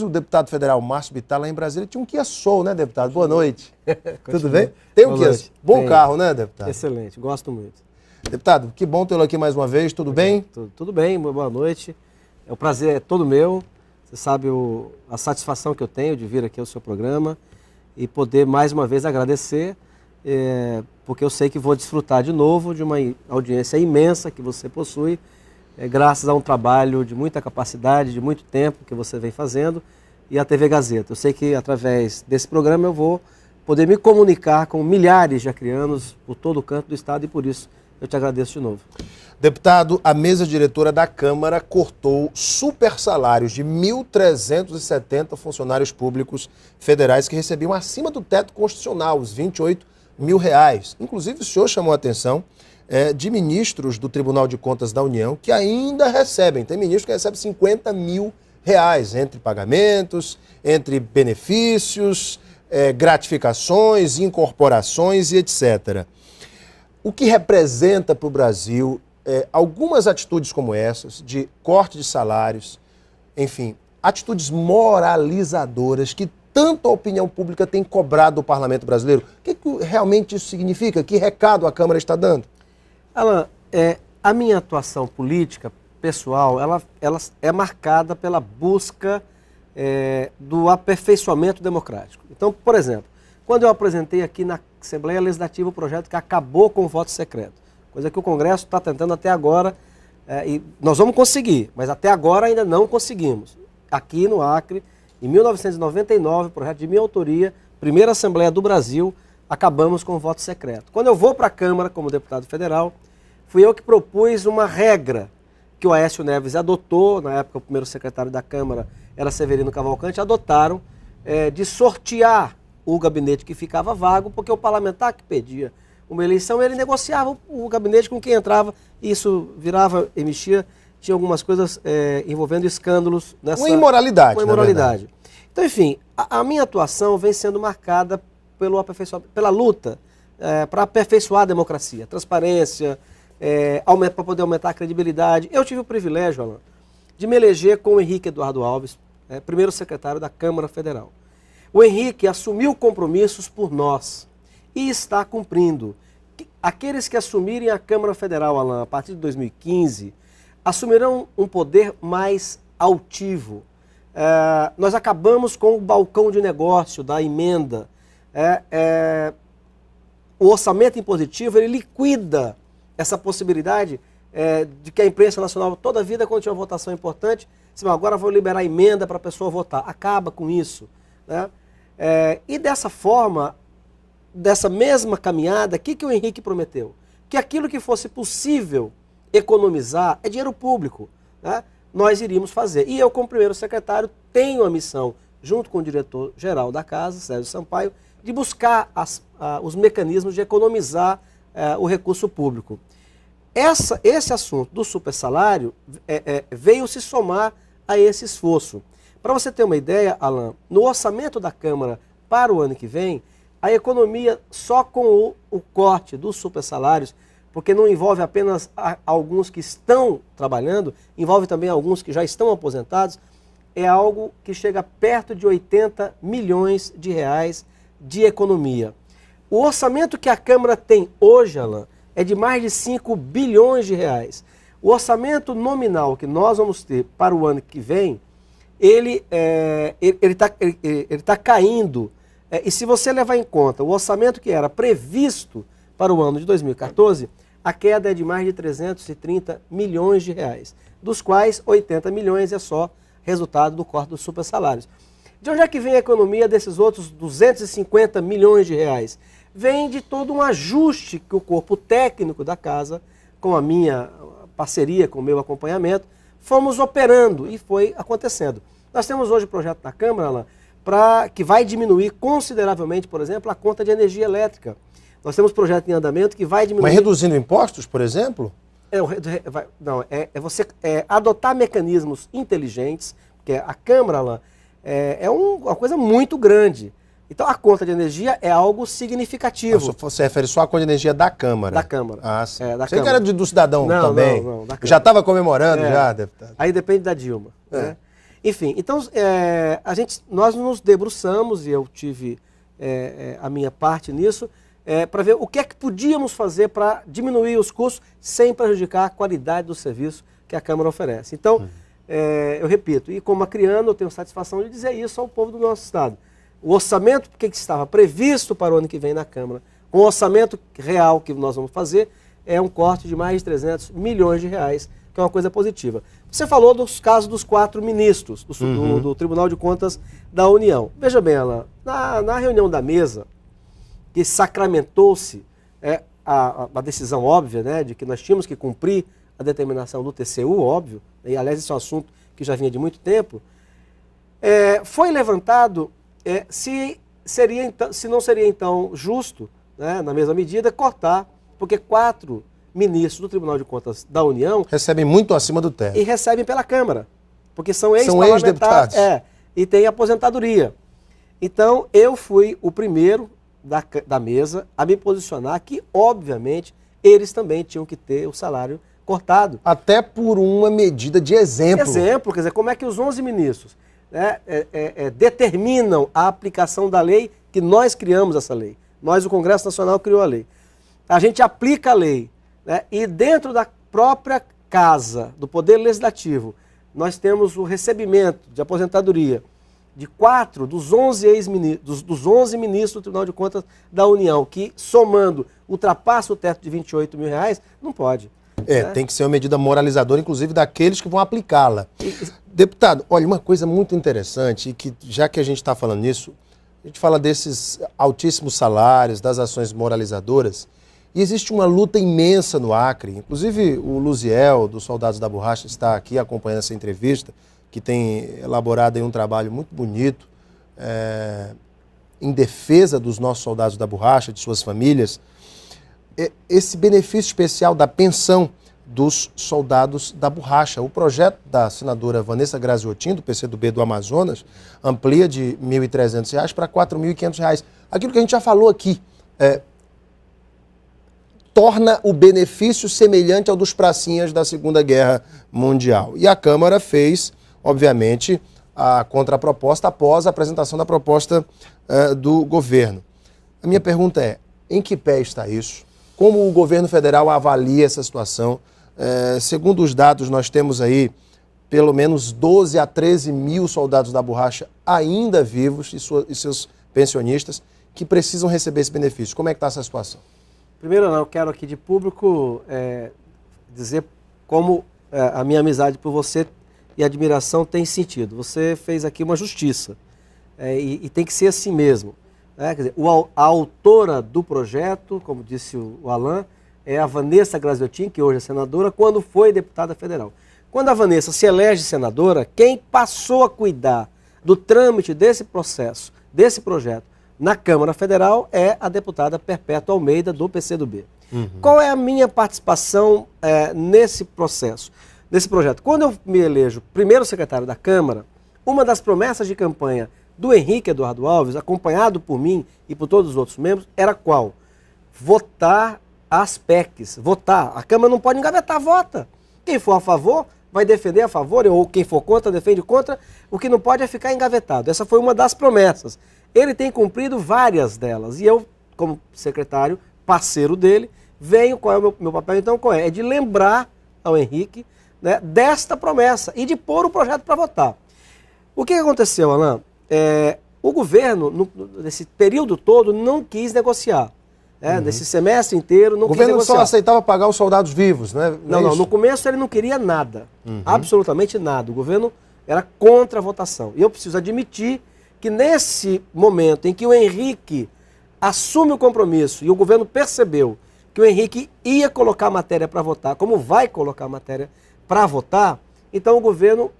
o deputado federal Márcio Bittar, lá em Brasília, tinha um Kia Soul, né, deputado? Boa noite. Tudo bem? Tem um Kia Soul. Bom carro, né, deputado? Excelente, gosto muito. Deputado, que bom tê-lo aqui mais uma vez, tudo bem? Tudo bem, boa noite. O prazer é todo meu. Você sabe a satisfação que eu tenho de vir aqui ao seu programa e poder mais uma vez agradecer, porque eu sei que vou desfrutar de novo de uma audiência imensa que você possui, graças a um trabalho de muita capacidade, de muito tempo que você vem fazendo, e a TV Gazeta. Eu sei que através desse programa eu vou poder me comunicar com milhares de acreanos por todo o canto do estado e por isso eu te agradeço de novo. Deputado, a mesa diretora da Câmara cortou super salários de 1.370 funcionários públicos federais que recebiam acima do teto constitucional, os R$28 mil. Inclusive, o senhor chamou a atenção de ministros do Tribunal de Contas da União que ainda recebem. Tem ministro que recebe R$50 mil, entre pagamentos, entre benefícios, gratificações, incorporações e etc. O que representa para o Brasil algumas atitudes como essas, de corte de salários, enfim, atitudes moralizadoras que tanto a opinião pública tem cobrado do parlamento brasileiro? O que realmente isso significa? Que recado a Câmara está dando? Alan, a minha atuação política, pessoal, ela é marcada pela busca do aperfeiçoamento democrático. Então, por exemplo, quando eu apresentei aqui na Assembleia Legislativa o projeto que acabou com o voto secreto, coisa que o Congresso está tentando até agora, e nós vamos conseguir, mas até agora ainda não conseguimos. Aqui no Acre, em 1999, projeto de minha autoria, primeira Assembleia do Brasil, acabamos com o voto secreto. Quando eu vou para a Câmara como deputado federal, fui eu que propus uma regra que o Aécio Neves adotou, na época o primeiro secretário da Câmara era Severino Cavalcante, adotaram de sortear o gabinete que ficava vago, porque o parlamentar que pedia uma eleição, ele negociava o gabinete com quem entrava, e isso virava e mexia, tinha algumas coisas envolvendo escândalos nessa... Uma imoralidade. Uma imoralidade. Então, enfim, a minha atuação vem sendo marcada pela luta para aperfeiçoar a democracia, transparência, para poder aumentar a credibilidade. Eu tive o privilégio, Alan, de me eleger com o Henrique Eduardo Alves, primeiro secretário da Câmara Federal. O Henrique assumiu compromissos por nós e está cumprindo. Aqueles que assumirem a Câmara Federal, Alan, a partir de 2015, assumirão um poder mais altivo. Nós acabamos com o balcão de negócio da emenda. O orçamento impositivo, ele liquida essa possibilidade de que a imprensa nacional, toda a vida, quando tinha uma votação importante, agora vou liberar emenda para a pessoa votar. Acaba com isso, né? E dessa forma, dessa mesma caminhada, o que o Henrique prometeu? Que aquilo que fosse possível economizar é dinheiro público, né? Nós iríamos fazer. E eu, como primeiro secretário, tenho a missão, junto com o diretor-geral da Casa, Sérgio Sampaio, de buscar os mecanismos de economizar o recurso público. Esse assunto do supersalário veio se somar a esse esforço. Para você ter uma ideia, Alan, no orçamento da Câmara para o ano que vem, a economia só com o corte dos supersalários, porque não envolve apenas alguns que estão trabalhando, envolve também alguns que já estão aposentados, é algo que chega perto de 80 milhões de reais de economia. O orçamento que a Câmara tem hoje, Alan, é de mais de 5 bilhões de reais. O orçamento nominal que nós vamos ter para o ano que vem, ele está caindo. E se você levar em conta o orçamento que era previsto para o ano de 2014, a queda é de mais de 330 milhões de reais, dos quais 80 milhões é só resultado do corte dos supersalários. De onde é que vem a economia desses outros 250 milhões de reais? Vem de todo um ajuste que o corpo técnico da Casa, com a minha parceria, com o meu acompanhamento, fomos operando e foi acontecendo. Nós temos hoje o projeto da Câmara, Alan, que vai diminuir consideravelmente, por exemplo, a conta de energia elétrica. Nós temos projeto em andamento que vai diminuir... Mas reduzindo impostos, por exemplo? Você adotar mecanismos inteligentes, porque a Câmara, Alan, uma coisa muito grande. Então, a conta de energia é algo significativo. Você refere só à conta de energia da Câmara? Da Câmara. Ah, sim. Da Você Câmara. que era do cidadão também? Não, da Câmara. Já estava comemorando, já, deputado? Aí depende da Dilma. Né? Enfim, então nós nos debruçamos, e eu tive a minha parte nisso, para ver o que é que podíamos fazer para diminuir os custos sem prejudicar a qualidade do serviço que a Câmara oferece. Então, eu repito, e como acriano, eu tenho satisfação de dizer isso ao povo do nosso Estado. O orçamento que estava previsto para o ano que vem na Câmara, com o orçamento real que nós vamos fazer, é um corte de mais de 300 milhões de reais, que é uma coisa positiva. Você falou dos casos dos 4 ministros do Tribunal de Contas da União. Veja bem, Alain, na reunião da mesa, que sacramentou-se a decisão óbvia, né, de que nós tínhamos que cumprir a determinação do TCU, óbvio, e aliás esse é um assunto que já vinha de muito tempo, foi levantado se não seria então justo, né, na mesma medida, cortar, porque 4 ministros do Tribunal de Contas da União recebem muito acima do teto. E recebem pela Câmara, porque são ex-parlamentares e têm aposentadoria. Então, eu fui o primeiro da mesa a me posicionar que, obviamente, eles também tinham que ter o salário cortado. Até por uma medida de exemplo. Exemplo, quer dizer, como é que os 11 ministros determinam a aplicação da lei, que nós criamos essa lei. Nós, o Congresso Nacional, criou a lei. A gente aplica a lei, né? E dentro da própria casa, do Poder Legislativo, nós temos o recebimento de aposentadoria de 4 dos 11 ex-ministros, dos 11 ministros do Tribunal de Contas da União, que, somando, ultrapassa o teto de 28 mil reais, não pode. Tem que ser uma medida moralizadora, inclusive daqueles que vão aplicá-la. Deputado, olha, uma coisa muito interessante, e que já que a gente está falando nisso, a gente fala desses altíssimos salários, das ações moralizadoras, e existe uma luta imensa no Acre. Inclusive o Luziel, dos Soldados da Borracha, está aqui acompanhando essa entrevista, que tem elaborado aí um trabalho muito bonito em defesa dos nossos soldados da borracha, de suas famílias. Esse benefício especial da pensão dos soldados da borracha. O projeto da senadora Vanessa Graziotin, do PCdoB do Amazonas, amplia de R$ 1.300 para R$ 4.500. Aquilo que a gente já falou aqui, torna o benefício semelhante ao dos pracinhas da Segunda Guerra Mundial. E a Câmara fez, obviamente, a contraproposta após a apresentação da proposta do governo. A minha pergunta é, em que pé está isso? Como o governo federal avalia essa situação? Segundo os dados, nós temos aí pelo menos 12 a 13 mil soldados da borracha ainda vivos e seus pensionistas que precisam receber esse benefício. Como é que está essa situação? Primeiro, eu quero aqui de público dizer como a minha amizade por você e admiração tem sentido. Você fez aqui uma justiça e tem que ser assim mesmo. Quer dizer, a autora do projeto, como disse o Alain, é a Vanessa Graziotin, que hoje é senadora, quando foi deputada federal. Quando a Vanessa se elege senadora, quem passou a cuidar do trâmite desse processo, desse projeto, na Câmara Federal é a deputada Perpétua Almeida, do PCdoB. Qual é a minha participação nesse processo, nesse projeto? Quando eu me elejo primeiro secretário da Câmara, uma das promessas de campanha do Henrique Eduardo Alves, acompanhado por mim e por todos os outros membros, era qual? Votar as PECs. Votar. A Câmara não pode engavetar, vota. Quem for a favor vai defender a favor, ou quem for contra, defende contra. O que não pode é ficar engavetado. Essa foi uma das promessas. Ele tem cumprido várias delas. E eu, como secretário, parceiro dele, venho, qual é o meu papel então? Qual é? É de lembrar ao Henrique, né, desta promessa e de pôr o projeto para votar. O que aconteceu, Alain? O governo, nesse período todo, não quis negociar. Nesse semestre inteiro, não quis negociar. O governo só aceitava pagar os soldados vivos, né? Não, no começo ele não queria nada. Absolutamente nada. O governo era contra a votação. E eu preciso admitir que nesse momento em que o Henrique assume o compromisso e o governo percebeu que o Henrique ia colocar a matéria para votar, como vai colocar a matéria para votar, então o governo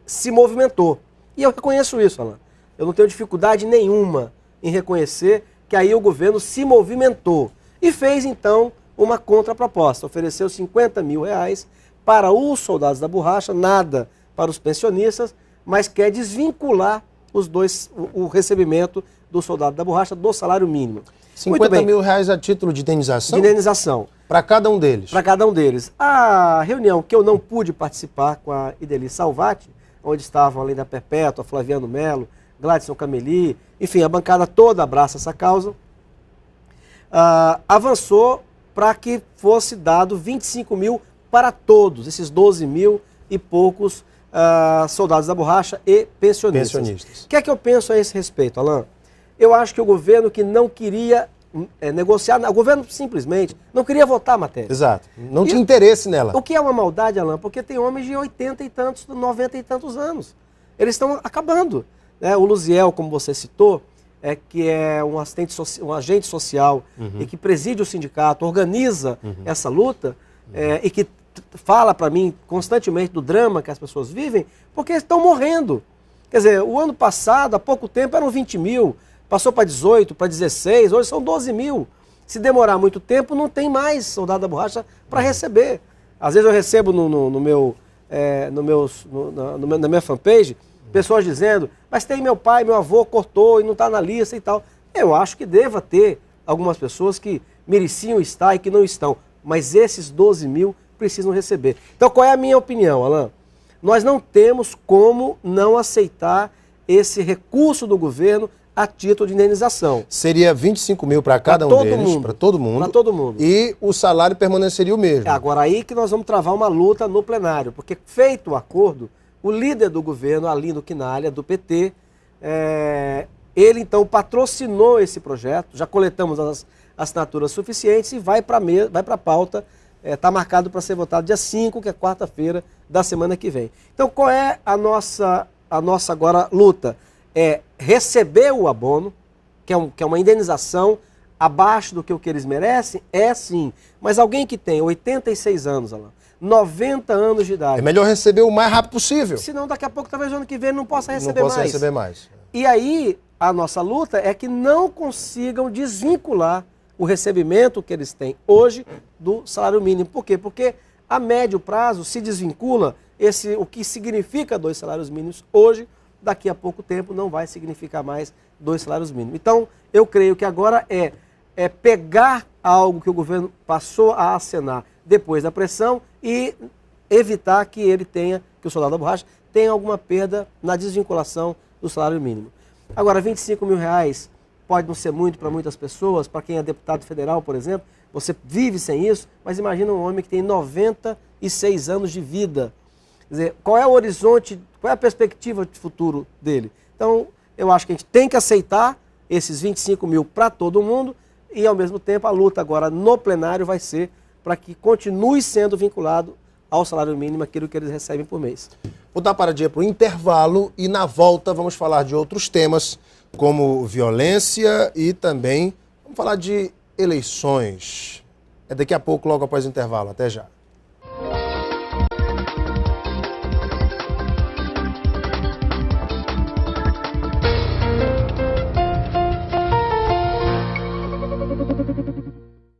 se movimentou. E eu reconheço isso, Alain. Eu não tenho dificuldade nenhuma em reconhecer que aí o governo se movimentou e fez, então, uma contraproposta. Ofereceu 50 mil reais para os soldados da borracha, nada para os pensionistas, mas quer desvincular o recebimento do soldado da borracha do salário mínimo. 50 mil reais a título de indenização? De indenização. Para cada um deles? Para cada um deles. A reunião que eu não pude participar com a Ideli Salvati, onde estavam além da Perpétua, Flaviano Melo, Gladson Cameli, enfim, a bancada toda abraça essa causa, avançou para que fosse dado 25 mil para todos, esses 12 mil e poucos soldados da borracha e pensionistas. O que é que eu penso a esse respeito, Alain? Eu acho que o governo que não queria negociar, o governo simplesmente não queria votar a matéria. Exato, não tinha interesse nela. O que é uma maldade, Alain? Porque tem homens de 80 e tantos, 90 e tantos anos. Eles estão acabando. Né? O Luziel, como você citou, que é um agente social e que preside o sindicato, organiza essa luta e que fala para mim constantemente do drama que as pessoas vivem, porque estão morrendo. Quer dizer, o ano passado, há pouco tempo, eram 20 mil, passou para 18, para 16, hoje são 12 mil. Se demorar muito tempo, não tem mais soldado da borracha para receber. Às vezes eu recebo na minha fanpage pessoas dizendo, mas tem meu pai, meu avô cortou e não está na lista e tal. Eu acho que deva ter algumas pessoas que mereciam estar e que não estão, mas esses 12 mil precisam receber. Então qual é a minha opinião, Alain? Nós não temos como não aceitar esse recurso do governo a título de indenização. Seria 25 mil para cada um deles, para todo mundo. Para todo mundo. E o salário permaneceria o mesmo. Agora aí que nós vamos travar uma luta no plenário, porque feito o acordo, o líder do governo, Arlindo Quinalha, do PT, ele então patrocinou esse projeto, já coletamos as assinaturas suficientes e vai para a pauta, está marcado para ser votado dia 5, que é quarta-feira da semana que vem. Então qual é a nossa agora luta? É receber o abono, que é uma indenização abaixo do que eles merecem, sim. Mas alguém que tem 86 anos, Alain, 90 anos de idade... É melhor receber o mais rápido possível. Senão daqui a pouco, talvez no ano que vem, não possa receber mais. Não possa receber mais. E aí, a nossa luta é que não consigam desvincular o recebimento que eles têm hoje do salário mínimo. Por quê? Porque a médio prazo se desvincula o que significa 2 salários mínimos hoje, daqui a pouco tempo não vai significar mais 2 salários mínimos. Então, eu creio que agora é pegar algo que o governo passou a acenar depois da pressão e evitar que o soldado da borracha tenha alguma perda na desvinculação do salário mínimo. Agora, 25 mil reais pode não ser muito para muitas pessoas, para quem é deputado federal, por exemplo, você vive sem isso, mas imagina um homem que tem 96 anos de vida. Quer dizer, qual é o horizonte, qual é a perspectiva de futuro dele? Então, eu acho que a gente tem que aceitar esses 25 mil para todo mundo e, ao mesmo tempo, a luta agora no plenário vai ser para que continue sendo vinculado ao salário mínimo aquilo que eles recebem por mês. Vou dar paradinha para o intervalo e, na volta, vamos falar de outros temas, como violência e também vamos falar de eleições. É daqui a pouco, logo após o intervalo. Até já.